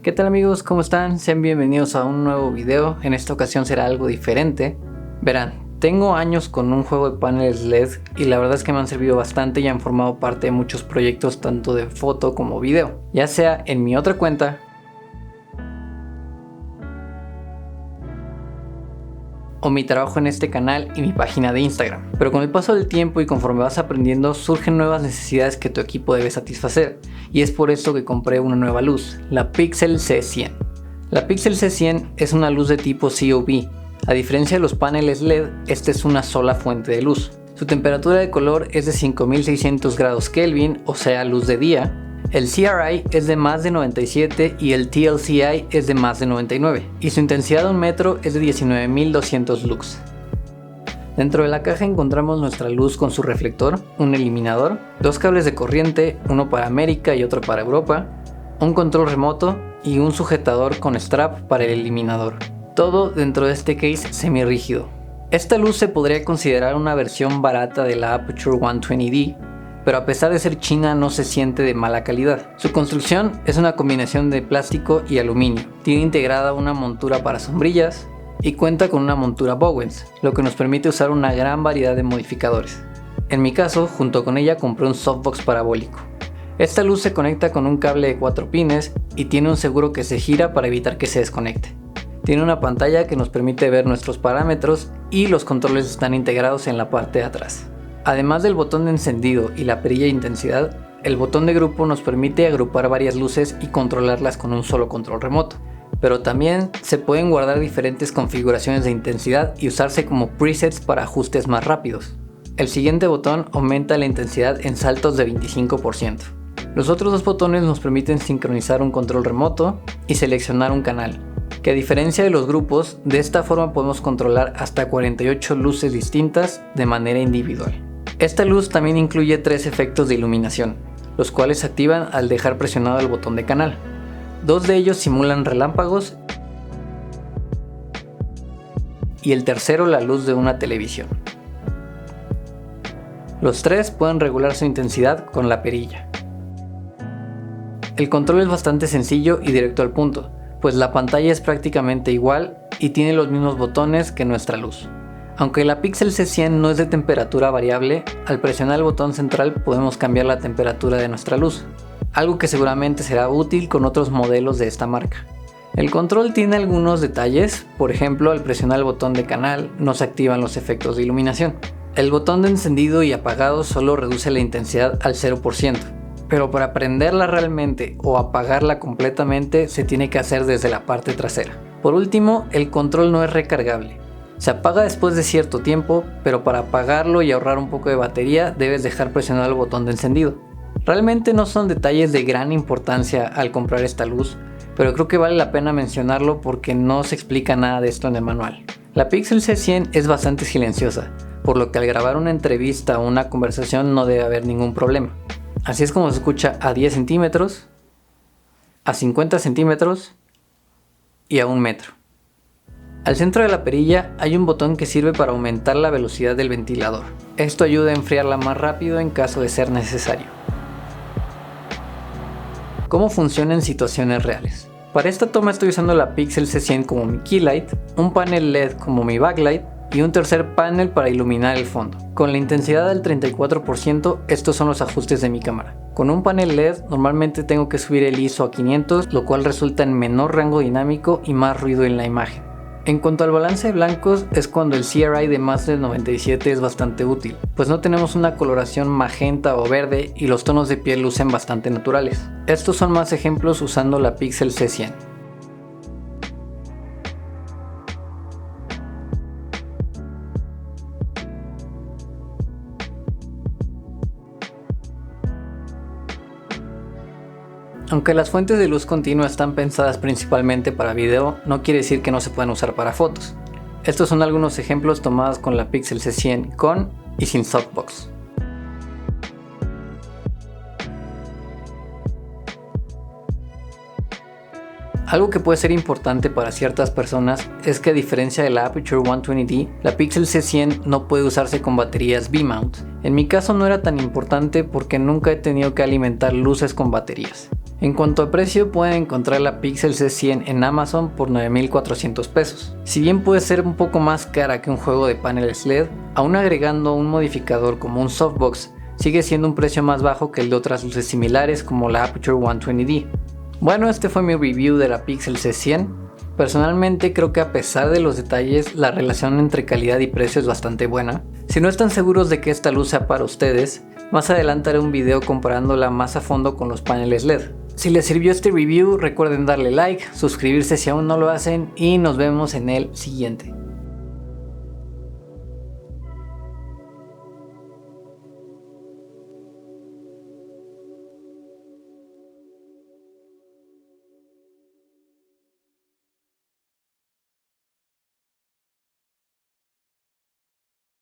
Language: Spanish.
¿Qué tal amigos? ¿Cómo están? Sean bienvenidos a un nuevo video. En esta ocasión será algo diferente. Verán, tengo años con un juego de paneles LED y la verdad es que me han servido bastante y han formado parte de muchos proyectos tanto de foto como video, ya sea en mi otra cuenta o mi trabajo en este canal y mi página de Instagram. Pero con el paso del tiempo y conforme vas aprendiendo, surgen nuevas necesidades que tu equipo debe satisfacer, y es por esto que compré una nueva luz, la Pixel C100. La Pixel C100 es una luz de tipo COB. A diferencia de los paneles LED, esta es una sola fuente de luz. Su temperatura de color es de 5600 grados Kelvin, o sea luz de día. El CRI es de más de 97 y el TLCI es de más de 99, y su intensidad de 1 metro es de 19200 lux. Dentro de la caja encontramos nuestra luz con su reflector, un eliminador, 2 cables de corriente, uno para América y otro para Europa, un control remoto y un sujetador con strap para el eliminador. Todo dentro de este case semirrígido. Esta luz se podría considerar una versión barata de la Aputure 120D, pero a pesar de ser china no se siente de mala calidad. Su construcción es una combinación de plástico y aluminio. Tiene integrada una montura para sombrillas y cuenta con una montura Bowens, lo que nos permite usar una gran variedad de modificadores. En mi caso, junto con ella compré un softbox parabólico. Esta luz se conecta con un cable de 4 pines y tiene un seguro que se gira para evitar que se desconecte. Tiene una pantalla que nos permite ver nuestros parámetros y los controles están integrados en la parte de atrás. Además del botón de encendido y la perilla de intensidad, el botón de grupo nos permite agrupar varias luces y controlarlas con un solo control remoto. Pero también se pueden guardar diferentes configuraciones de intensidad y usarse como presets para ajustes más rápidos. El siguiente botón aumenta la intensidad en saltos de 25%. Los otros dos botones nos permiten sincronizar un control remoto y seleccionar un canal, que a diferencia de los grupos, de esta forma podemos controlar hasta 48 luces distintas de manera individual. Esta luz también incluye 3 efectos de iluminación, los cuales se activan al dejar presionado el botón de canal. 2 de ellos simulan relámpagos y el tercero la luz de una televisión. Los 3 pueden regular su intensidad con la perilla. El control es bastante sencillo y directo al punto, pues la pantalla es prácticamente igual y tiene los mismos botones que nuestra luz. Aunque la Pixel C100 no es de temperatura variable, al presionar el botón central podemos cambiar la temperatura de nuestra luz, algo que seguramente será útil con otros modelos de esta marca. El control tiene algunos detalles, por ejemplo al presionar el botón de canal no se activan los efectos de iluminación. El botón de encendido y apagado solo reduce la intensidad al 0%. Pero para prenderla realmente o apagarla completamente se tiene que hacer desde la parte trasera. Por último, el control no es recargable. Se apaga después de cierto tiempo, pero para apagarlo y ahorrar un poco de batería debes dejar presionado el botón de encendido. Realmente no son detalles de gran importancia al comprar esta luz, pero creo que vale la pena mencionarlo porque no se explica nada de esto en el manual. La Pixel C100 es bastante silenciosa, por lo que al grabar una entrevista o una conversación no debe haber ningún problema. Así es como se escucha a 10 centímetros, a 50 centímetros y a 1 metro. Al centro de la perilla hay un botón que sirve para aumentar la velocidad del ventilador. Esto ayuda a enfriarla más rápido en caso de ser necesario. ¿Cómo funciona en situaciones reales? Para esta toma estoy usando la Pixel C100 como mi key light, un panel LED como mi backlight y un tercer panel para iluminar el fondo. Con la intensidad del 34%, estos son los ajustes de mi cámara. Con un panel LED normalmente tengo que subir el ISO a 500, lo cual resulta en menor rango dinámico y más ruido en la imagen. En cuanto al balance de blancos, es cuando el CRI de más del 97 es bastante útil, pues no tenemos una coloración magenta o verde y los tonos de piel lucen bastante naturales. Estos son más ejemplos usando la Pixel C100. Aunque las fuentes de luz continua están pensadas principalmente para video, no quiere decir que no se puedan usar para fotos. Estos son algunos ejemplos tomados con la Pixel C100 con y sin softbox. Algo que puede ser importante para ciertas personas es que a diferencia de la Aputure 120D, la Pixel C100 no puede usarse con baterías V-mount. En mi caso no era tan importante porque nunca he tenido que alimentar luces con baterías. En cuanto a precio, pueden encontrar la Pixel C100 en Amazon por 9,400 pesos. Si bien puede ser un poco más cara que un juego de paneles LED, aún agregando un modificador como un softbox, sigue siendo un precio más bajo que el de otras luces similares como la Aputure 120D. Bueno, este fue mi review de la Pixel C100. Personalmente creo que a pesar de los detalles, la relación entre calidad y precio es bastante buena. Si no están seguros de que esta luz sea para ustedes, más adelante haré un video comparándola más a fondo con los paneles LED. Si les sirvió este review, recuerden darle like, suscribirse si aún no lo hacen y nos vemos en el siguiente.